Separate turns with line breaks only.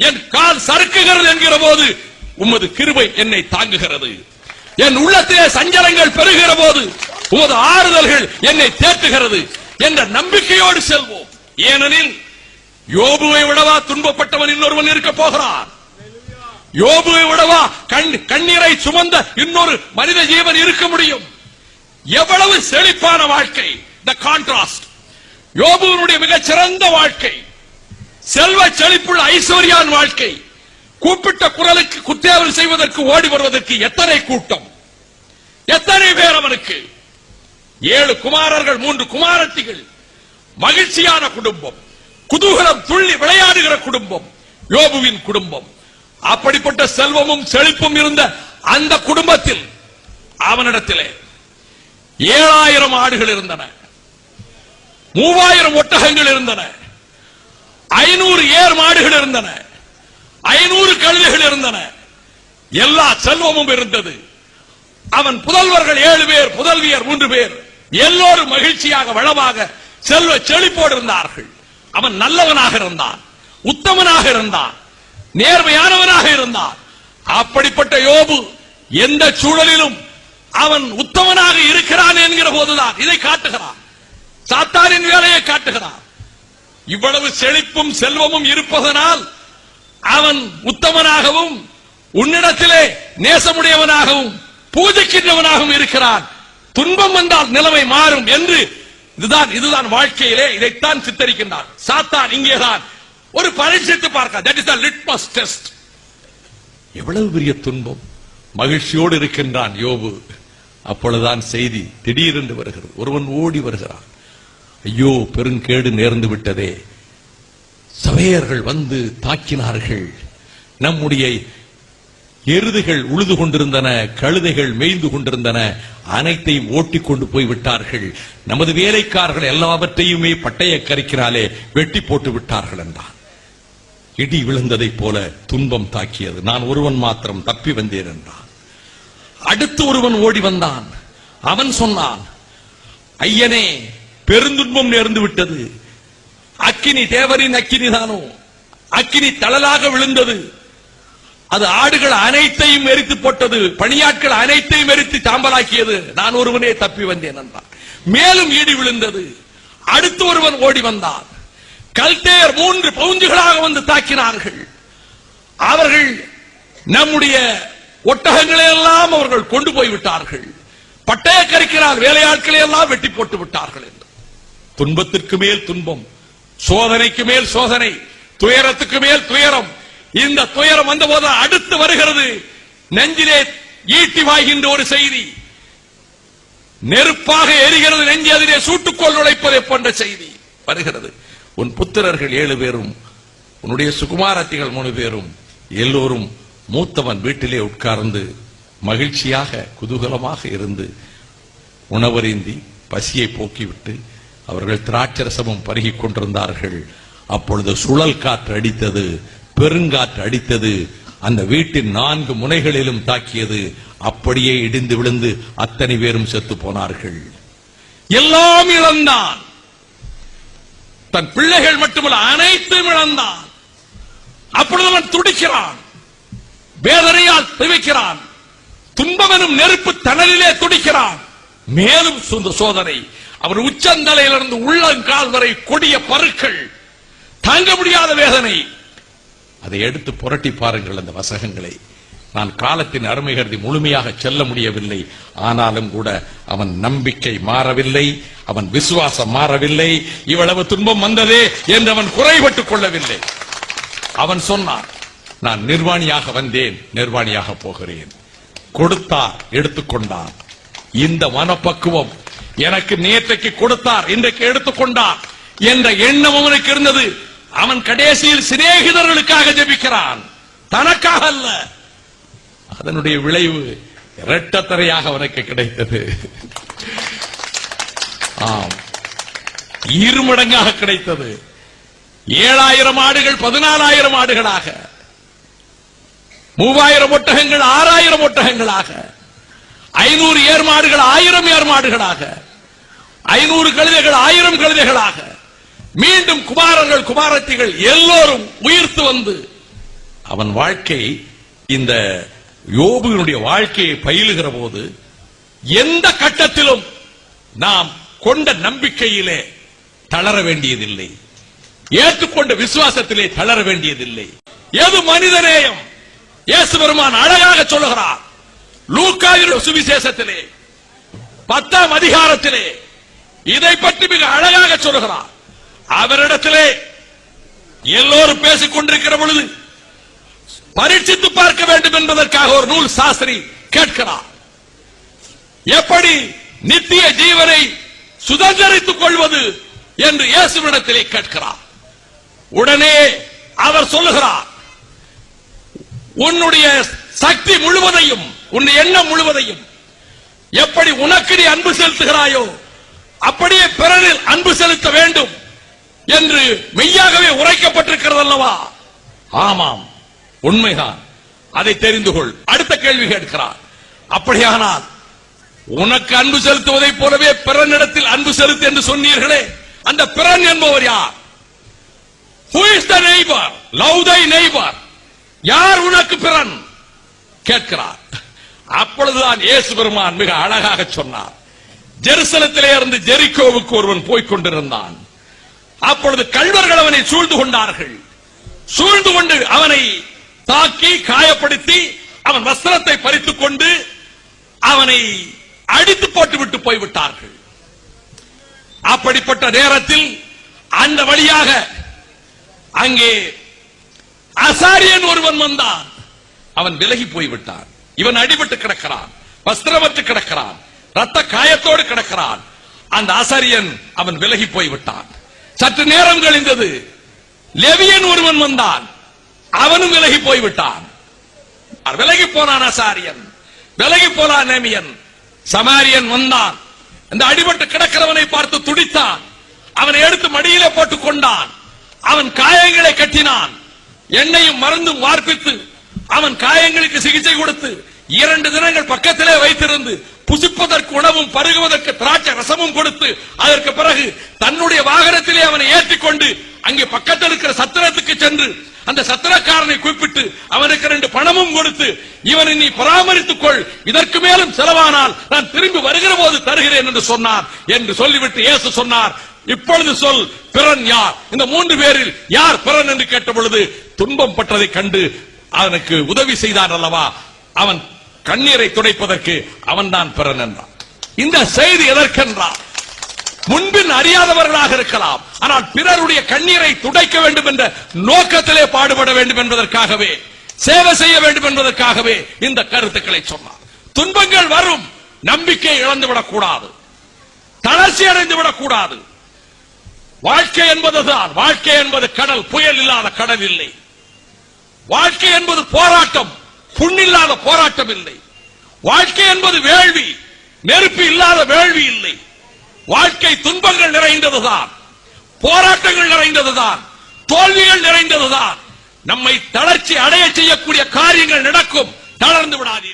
என் கால் சறுக்குகிறது என்கிற போது உமது கிருபை என்னை தாங்குகிறது. என் உள்ளத்திலே சஞ்சலங்கள் பெருகிற போது உமது ஆறுதல்கள் என்னை தேற்றுகிறது என்ற நம்பிக்கையோடு செல்வோம். ஏனெனில் யோபுவை விடவா துன்பப்பட்டவன் இன்னொருவன் இருக்க போகிறான்? யோபுவை விடவா கண்ணீரை சுமந்த இன்னொரு மனித ஜீவன் இருக்க முடியும்? எவ்வளவு செழிப்பான வாழ்க்கை! தி கான்ட்ராஸ்ட். யோபுவினுடைய மிகச் சிறந்த வாழ்க்கை, செல்வ செழிப்புள்ள ஐஸ்வர்யான் வாழ்க்கை. கூப்பிட்ட குரலுக்கு குத்தேவல் செய்வதற்கு ஓடி வருவதற்கு எத்தனை கூட்டம், எத்தனை பேர் அவனுக்கு! 7 குமாரர்கள், 3 குமாரத்திகள். மகிழ்ச்சியான குடும்பம், குதூகலம் துள்ளி விளையாடுகிற குடும்பம் யோபுவின் குடும்பம். அப்படிப்பட்ட செல்வமும் செழிப்பும் இருந்த அந்த குடும்பத்தில் அவனிடத்திலே 7000 ஆடுகள் இருந்தன, 3000 ஒட்டகங்கள் இருந்தன, 500 ஏர் மாடுகள் இருந்தன, 500 கழுதைகள் இருந்தன. எல்லா செல்வமும் இருந்தது. அவன் புதல்வர்கள் 7 பேர், புதல்வியர் 3 பேர். எல்லோரும் மகிழ்ச்சியாக வளமாக செல்வ செழிப்போடு இருந்தார்கள். அவன் நல்லவனாக இருந்தான், உத்தமனாக இருந்தான், நேர்மையானவனாக இருந்தான். அப்படிப்பட்ட யோபு எந்த சூழலிலும் அவன் உத்தமனாக இருக்கிறான் என்கிற போதுதான் இதை காட்டுகிறான். சாத்தானின் வேலையை காட்டுகிறான். இவ்வளவு செழிப்பும் செல்வமும் இருப்பதனால் அவன் உத்தமனாகவும் உன்னிடத்திலே நேசமுடையவனாகவும் பூஜிக்கின்றவனாகவும் இருக்கிறான். துன்பம் வந்தால் நிலைமை மாறும் என்று இதுதான் வாழ்க்கையிலே இதைத்தான் சித்தரிக்கின்றான் சாத்தான். இங்கேதான் ஒரு பரீட்சித்து பார்க்க, that is the litmus test. எவ்வளவு பெரிய துன்பம்! மகிழ்ச்சியோடு இருக்கின்றான் யோபு. அப்பொழுதுதான் செய்தி திடீரென்று வருகிறது. ஒருவன் ஓடி வருகிறான். ஐயோ, பெருங்கேடு நேர்ந்து விட்டதே, சபையர்கள் வந்து தாக்கினார்கள், நம்முடைய எருதுகள் உழுது கொண்டிருந்தன, கழுதைகள் மேய்ந்து கொண்டிருந்தன, அனைத்தையும் ஓட்டிக் கொண்டு போய் விட்டார்கள், நமது வேலைக்காரர்கள் எல்லாவற்றையுமே பட்டய கரிக்கிறாலே வெட்டி போட்டு விட்டார்கள் என்றான். இடி விழுந்ததை போல துன்பம் தாக்கியது. நான் ஒருவன் மாத்திரம் தப்பி வந்தேன் என்றான். அடுத்து ஒருவன் ஓடி வந்தான். அவன் சொன்னான், ஐயனே, பெருந்துன்பம் நேர்ந்து விட்டது. அக்கினி தேவரின் அக்கினி தானோ, அக்கினி தளலாக விழுந்தது, அது ஆடுகள் அனைத்தையும் எரித்து போட்டது, பணியாட்கள் அனைத்தையும் எரித்து சாம்பலாக்கியது, நான் ஒருவனே தப்பி வந்தேன் என்றான். மேலும் இடி விழுந்தது. அடுத்து ஒருவன் ஓடி வந்தான். கல்தேயர் 3 பவுஞ்சுகளாக வந்து தாக்கினார்கள். அவர்கள் நம்முடைய ஒட்டகங்களை எல்லாம் அவர்கள் கொண்டு போய் விட்டார்கள், பட்டய கரிக்கிறார், வேலையாட்களை எல்லாம் வெட்டி போட்டு விட்டார்கள் என்று. துன்பத்திற்கு மேல் துன்பம், சோதனைக்கு மேல் சோதனை, துயரத்துக்கு மேல் துயரம். இந்த துயரம் வந்தபோது அடுத்து வருகிறது நெஞ்சிலே ஈட்டி வாய்கின்ற ஒரு செய்தி. நெருப்பாக எரிகிறது நெஞ்சு, அதிலே சூட்டுக்கோள் நுழைப்பதை போன்ற செய்தி வருகிறது. உன் புத்திரர்கள் 7 பேரும், உன்னுடைய சுகுமாரத்திகள் 3 பேரும், எல்லோரும் மூத்தவன் வீட்டிலே உட்கார்ந்து மகிழ்ச்சியாக குதூகலமாக இருந்து உணவருந்தி பசியை போக்கிவிட்டு அவர்கள் திராட்சரசமும் பருகிக் கொண்டிருந்தார்கள். அப்பொழுது சுழல் காற்று அடித்தது, பெருங்காற்று அடித்தது, அந்த வீட்டின் 4 முனைகளிலும் தாக்கியது. அப்படியே இடிந்து விழுந்து அத்தனை பேரும் செத்து போனார்கள். எல்லாம் இழந்தான். தன் பிள்ளைகள் மட்டுமல்ல, அனைத்தும் இழந்தான். அப்பொழுது அவன் துடிக்கிறான், வேதனையால் திவிக்கிறான், துன்பமெனும் நெருப்பு தணலிலே துடிக்கிறான். மேலும் சோதனை. அவர் உச்சந்தலையிலிருந்து உள்ளங்கால் வரை கொடிய பருக்கள், தாங்க முடியாத வேதனை. அதை எடுத்து புரட்டி பாருங்கள் அந்த வசகங்களை. நான் காலத்தின் அருமை கருதி முழுமையாக செல்ல முடியவில்லை. ஆனாலும் கூட அவன் நம்பிக்கை மாறவில்லை, அவன் விசுவாசம் மாறவில்லை. இவ்வளவு துன்பம் வந்ததே என்று அவன் குறைபட்டுக் கொள்ளவில்லை. அவன் சொன்னான், நான் நிர்வாணியாக வந்தேன், நிர்வாணியாக போகிறேன். கொடுத்தார், எடுத்துக்கொண்டார். இந்த மனப்பக்குவம் எனக்கு நேற்றைக்கு கொடுத்தார், இன்றைக்கு எடுத்துக்கொண்டார் என்ற எண்ணம் அவனுக்கு இருந்தது. அவன் கடைசியில் சிநேகிதர்களுக்காக ஜெபிக்கிறான், தனக்காக அல்ல. அதனுடைய விளைவு இரட்டத்தரையாக அவனுக்கு கிடைத்தது. ஆம், இருமடங்காக கிடைத்தது. 7000 ஆடுகள் 14000 ஆடுகளாக, 3000 ஒட்டகங்கள் 6000 ஒட்டகங்களாக, 500 ஏர் மாடுகள் 1000 ஏர் மாடுகளாக, 500 கழுதைகள் 1000 கழுதைகளாக, மீண்டும் குமாரர்கள் குமாரத்திகள் எல்லோரும் உயிர்த்து வந்து அவன் வாழ்க்கை, இந்த யோபுவினுடைய வாழ்க்கையை பயிலுகிற போது எந்த கட்டத்திலும் நாம் கொண்ட நம்பிக்கையிலே தளர வேண்டியதில்லை, ஏற்றுக்கொண்ட விசுவாசத்திலே தளர வேண்டியதில்லை. எது மனிதநேயம்? இயேசு பெருமான் அழகாக சொல்லுகிறார். லூக்காவின் சுவிசேஷத்திலே 10ஆம் அதிகாரத்திலே இதை பற்றி மிக அழகாக சொல்லுகிறார். அவரிடத்திலே எல்லோரும் பேசிக் கொண்டிருக்கிற பொழுது பரீட்சித்து பார்க்க வேண்டும் என்பதற்காக ஒரு நூல் சாஸ்திரி கேட்கிறார். எப்படி நித்திய ஜீவனை சுதந்திரித்துக் கொள்வது என்று இயேசுவிடத்திலே கேட்கிறார். உடனே அவர் சொல்லுகிறார், உன்னுடைய சக்தி முழுவதையும், உன் எண்ணம் முழுவதையும் எப்படி உனக்கு நீ அன்பு செலுத்துகிறாயோ அப்படியே பிறரில் அன்பு செலுத்த வேண்டும் என்று மெய்யாகவே உரைக்கப்பட்டிருக்கிறது அல்லவா? ஆமாம், உண்மைதான், அதை தெரிந்து கொள். அடுத்த கேள்வி கேட்கிறார். அப்படியானால் உனக்கு அன்பு செலுத்துவதை போலவே பிறனிடத்தில் அன்பு செலுத்து என்று சொன்னீர்களே, அந்த பிறன் என்பவர் யார்? Who is the neighbor? Love thy neighbor. யார் உனக்கு பிறன் கேட்கிறார். அப்பொழுதுதான் இயேசு பெருமான் மிக அழகாக சொன்னார். ஜெருசலத்திலே இருந்து ஜெரிகோவுக்கு ஒருவன் போய்க் கொண்டிருந்தான். அப்பொழுது கள்வர்கள் அவனை சூழ்ந்து கொண்டார்கள். சூழ்ந்து கொண்டு அவனை தாக்கி காயப்படுத்தி அவன் வஸ்திரத்தை பறித்துக் கொண்டு அவனை அடித்து போட்டுவிட்டு போய்விட்டார்கள். அப்படிப்பட்ட நேரத்தில் அந்த வழியாக அங்கே ஆசாரியன் ஒருவன் வந்தான். அவன் விலகி போய்விட்டான். இவன் அடிபட்டு கிடக்கிறான், வஸ்திரமற்று கிடக்கிறான், ரத்த காயத்தோடு கிடக்கிறான். அந்த ஆசாரியன் அவன் விலகி போய்விட்டான். சற்று நேரம் கழிந்தது, லேவியன் ஒருவன் வந்தான். அவனும் விலகி போய்விட்டான். விலகி போனான் ஆசாரியன், விலகி போனான் லேவியன். சமாரியன் வந்தான். அந்த அடிபட்டு கிடக்கிறவனை பார்த்து துடித்தான். அவனை எடுத்து மடியிலே போட்டுக் கொண்டான். அவன் காயங்களை கட்டினான். எண்ணெயும் மருந்தும் வார்ப்பித்து அவன் காயங்களுக்கு சிகிச்சை கொடுத்து 2 தினங்கள் பக்கத்திலே வைத்திருந்து புசிப்பதற்கு உணவும் பருகுவதற்கு திராட்சை ரசமும் கொடுத்து அதற்கு பிறகு தன்னுடைய வாகனத்திலே அவனை ஏற்றிக்கொண்டு அங்கே பக்கத்தில் இருக்கிற சத்திரத்துக்கு சென்று அந்த சத்திரக்காரனை கூப்பிட்டு அவனுக்கு 2 பணமும் கொடுத்து இவனை நீ பராமரித்துக் கொள், இதற்கு மேலும் செலவானால் நான் திரும்பி வருகிற போது தருகிறேன் என்று சொன்னார். என்று சொல்லிவிட்டு இயேசு சொன்னார், இப்பொழுது சொல், பிறன் யார்? இந்த 3 பேரில் யார் பிறன் என்று கேட்ட பொழுது துன்பம் பட்டதை கண்டு அவனுக்கு உதவி செய்தான் அல்லவா, அவன் கண்ணீரை துடைப்பதற்கு அவன் தான் பிறன் என்றான். இந்த செய்தி எதற்கென்றால், முன்பின் அறியாதவர்களாக இருக்கலாம், ஆனால் பிறருடைய கண்ணீரை துடைக்க வேண்டும் என்ற நோக்கத்திலே பாடுபட வேண்டும் என்பதற்காகவே, சேவை செய்ய வேண்டும் என்பதற்காகவே இந்த கருத்துக்களை சொன்னார். துன்பங்கள் வரும், நம்பிக்கை இழந்துவிடக் கூடாது, தளர்ச்சி அடைந்து விடக்கூடாது. வாழ்க்கை என்பதுதான், வாழ்க்கை என்பது கடல், புயல் இல்லாத கடல் இல்லை. வாழ்க்கை என்பது போராட்டம், புண்ணில்லாத போராட்டம் இல்லை. வாழ்க்கை என்பது வேள்வி, நெருப்பு இல்லாத வேள்வி இல்லை. வாழ்க்கை துன்பங்கள் நிறைந்ததுதான், போராட்டங்கள் நிறைந்ததுதான், தோல்விகள் நிறைந்ததுதான். நம்மை தளர்ச்சி அடைய செய்யக்கூடிய காரியங்கள் நடக்கும். தளர்ந்து விடாதீர்கள்.